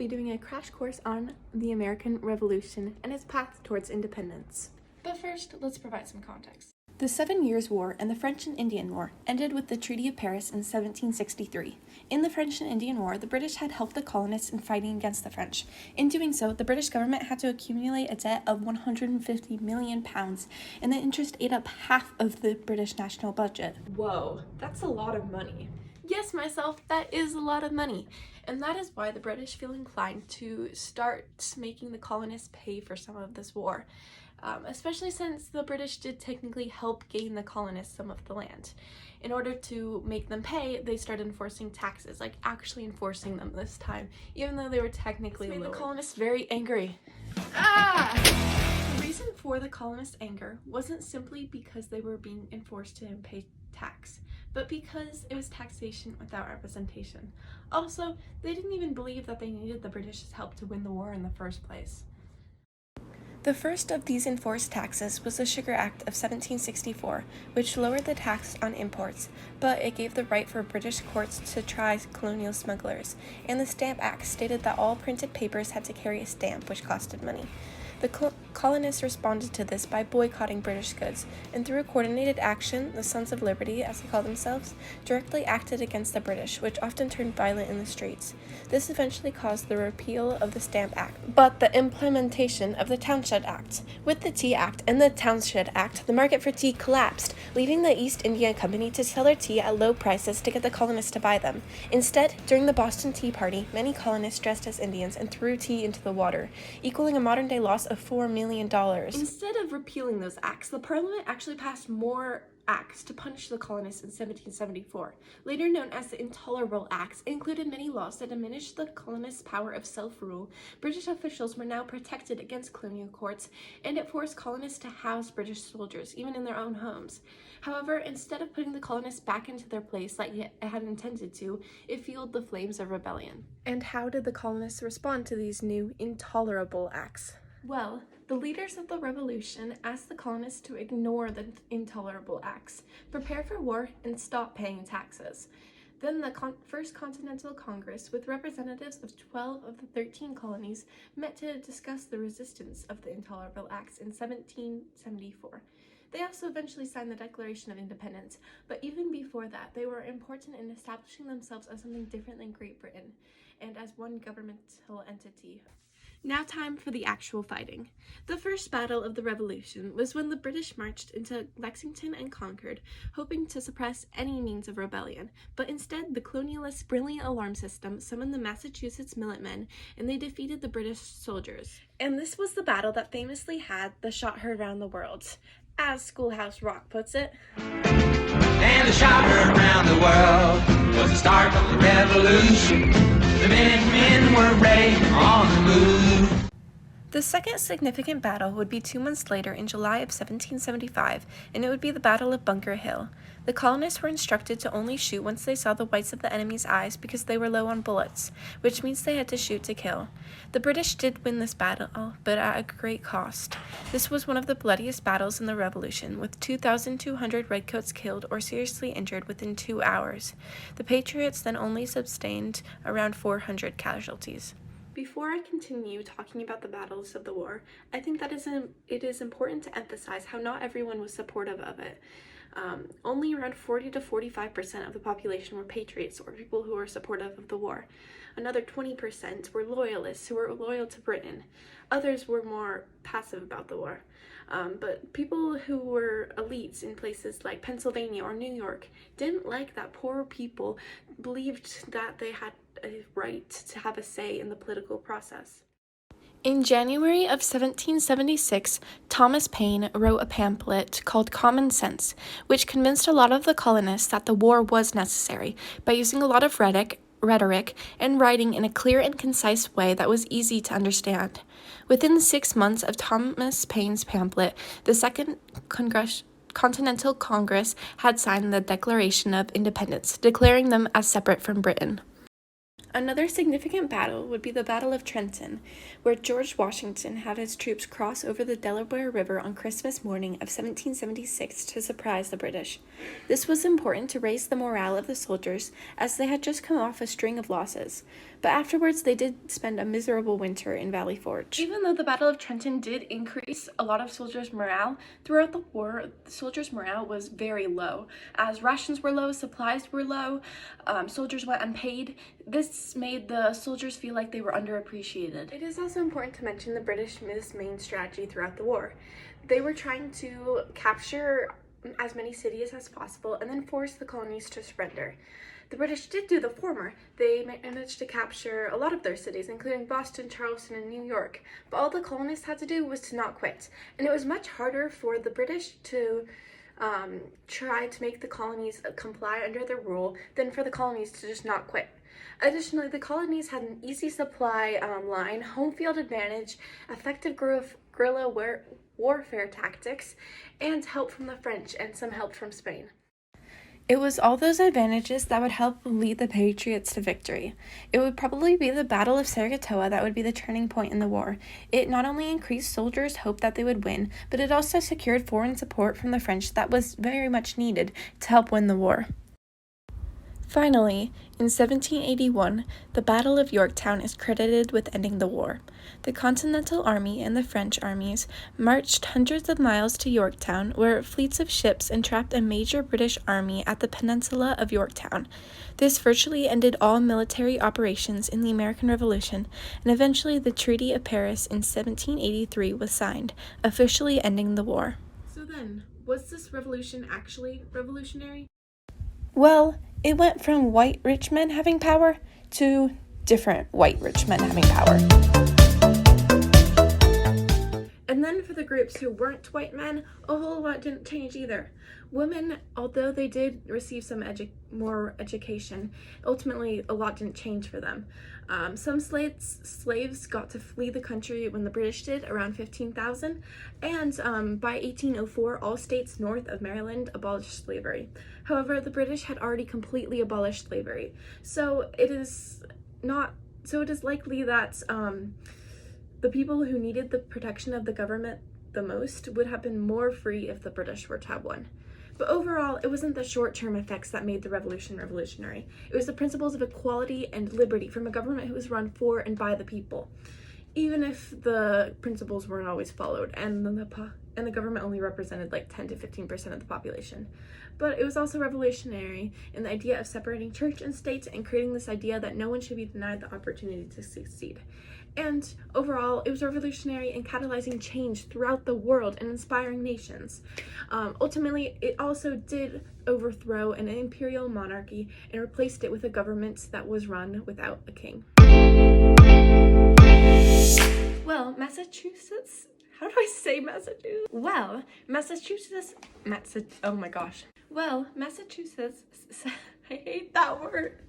be doing a crash course on the American Revolution and its path towards independence. But first, let's provide some context. The 7 Years' War and the French and Indian War ended with the Treaty of Paris in 1763. In the French and Indian War, the British had helped the colonists in fighting against the French. In doing so, the British government had to accumulate a debt of £150 million, and the interest ate up half of the British national budget. Whoa, that's a lot of money. Yes, myself, that is a lot of money. And that is why the British feel inclined to start making the colonists pay for some of this war. Especially since the British did technically help gain the colonists some of the land. In order to make them pay, they started enforcing taxes, like actually enforcing them this time, even though they were technically lowered. This made the colonists very angry. The reason for the colonists' anger wasn't simply because they were being enforced to pay tax, but because it was taxation without representation. Also, they didn't even believe that they needed the British's help to win the war in the first place. The first of these enforced taxes was the Sugar Act of 1764, which lowered the tax on imports, but it gave the right for British courts to try colonial smugglers, and the Stamp Act stated that all printed papers had to carry a stamp, which costed money. The colonists responded to this by boycotting British goods, and through a coordinated action, the Sons of Liberty, as they call themselves, directly acted against the British, which often turned violent in the streets. This eventually caused the repeal of the Stamp Act, but the implementation of the Townshend Act. With the Tea Act and the Townshend Act, the market for tea collapsed, leaving the East India Company to sell their tea at low prices to get the colonists to buy them. Instead, during the Boston Tea Party, many colonists dressed as Indians and threw tea into the water, equaling a modern-day loss of $4 million. Instead of repealing those acts, the Parliament actually passed more acts to punish the colonists in 1774. Later known as the Intolerable Acts, it included many laws that diminished the colonists' power of self-rule. British officials were now protected against colonial courts, and it forced colonists to house British soldiers, even in their own homes. However, instead of putting the colonists back into their place like it had intended to, it fueled the flames of rebellion. And how did the colonists respond to these new intolerable acts? Well, the leaders of the revolution asked the colonists to ignore the intolerable acts, prepare for war, and stop paying taxes. Then the First Continental Congress, with representatives of 12 of the 13 colonies, met to discuss the resistance of the intolerable acts in 1774. They also eventually signed the Declaration of Independence, but even before that, they were important in establishing themselves as something different than Great Britain, and as one governmental entity. Now time for the actual fighting. The first battle of the Revolution was when the British marched into Lexington and Concord, hoping to suppress any means of rebellion, but instead the colonialists' brilliant alarm system summoned the Massachusetts Minutemen, and they defeated the British soldiers. And this was the battle that famously had the shot heard around the world. As Schoolhouse Rock puts it, and the shot heard around the world was the start of the revolution. The men were ready on the move. The second significant battle would be 2 months later in July of 1775, and it would be the Battle of Bunker Hill. The colonists were instructed to only shoot once they saw the whites of the enemy's eyes because they were low on bullets, which means they had to shoot to kill. The British did win this battle, but at a great cost. This was one of the bloodiest battles in the Revolution, with 2,200 redcoats killed or seriously injured within 2 hours. The Patriots then only sustained around 400 casualties. Before I continue talking about the battles of the war, I think that it is important to emphasize how not everyone was supportive of it. Only around 40 to 45% of the population were patriots, or people who were supportive of the war. Another 20% were loyalists who were loyal to Britain. Others were more passive about the war. But people who were elites in places like Pennsylvania or New York didn't like that poor people believed that they had a right to have a say in the political process. In January of 1776, Thomas Paine wrote a pamphlet called Common Sense, which convinced a lot of the colonists that the war was necessary by using a lot of rhetoric and writing in a clear and concise way that was easy to understand. Within 6 months of Thomas Paine's pamphlet, the Second Continental Congress had signed the Declaration of Independence, declaring them as separate from Britain. Another significant battle would be the Battle of Trenton, where George Washington had his troops cross over the Delaware River on Christmas morning of 1776 to surprise the British. This was important to raise the morale of the soldiers, as they had just come off a string of losses, but afterwards they did spend a miserable winter in Valley Forge. Even though the Battle of Trenton did increase a lot of soldiers' morale, throughout the war, the soldiers' morale was very low, as rations were low, supplies were low, soldiers went unpaid. This made the soldiers feel like they were underappreciated. It is also important to mention the British main strategy throughout the war. They were trying to capture as many cities as possible and then force the colonies to surrender. The British did do the former. They managed to capture a lot of their cities, including Boston, Charleston, and New York. But all the colonists had to do was to not quit. And it was much harder for the British to try to make the colonies comply under their rule than for the colonies to just not quit. Additionally, the colonies had an easy supply line, home field advantage, effective guerrilla warfare tactics, and help from the French and some help from Spain. It was all those advantages that would help lead the Patriots to victory. It would probably be the Battle of Saratoga that would be the turning point in the war. It not only increased soldiers' hope that they would win, but it also secured foreign support from the French that was very much needed to help win the war. Finally, in 1781, the Battle of Yorktown is credited with ending the war. The Continental Army and the French armies marched hundreds of miles to Yorktown, where fleets of ships entrapped a major British army at the peninsula of Yorktown. This virtually ended all military operations in the American Revolution, and eventually the Treaty of Paris in 1783 was signed, officially ending the war. So then, was this revolution actually revolutionary? Well, it went from white rich men having power to different white rich men having power. And then for the groups who weren't white men, a whole lot didn't change either. Women, although they did receive some more education, ultimately a lot didn't change for them. Some slaves got to flee the country when the British did, around 15,000, and by 1804, all states north of Maryland abolished slavery. However, the British had already completely abolished slavery, so it is likely that the people who needed the protection of the government the most would have been more free if the British were to have won. But overall, it wasn't the short-term effects that made the revolution revolutionary. It was the principles of equality and liberty from a government who was run for and by the people, even if the principles weren't always followed, and the government only represented like 10 to 15% of the population. But it was also revolutionary in the idea of separating church and state and creating this idea that no one should be denied the opportunity to succeed. And overall, it was revolutionary in catalyzing change throughout the world and inspiring nations. Ultimately, it also did overthrow an imperial monarchy and replaced it with a government that was run without a king. Well, Massachusetts? How do I say Massachusetts? Well, Massachusetts, oh my gosh. Well, Massachusetts, I hate that word.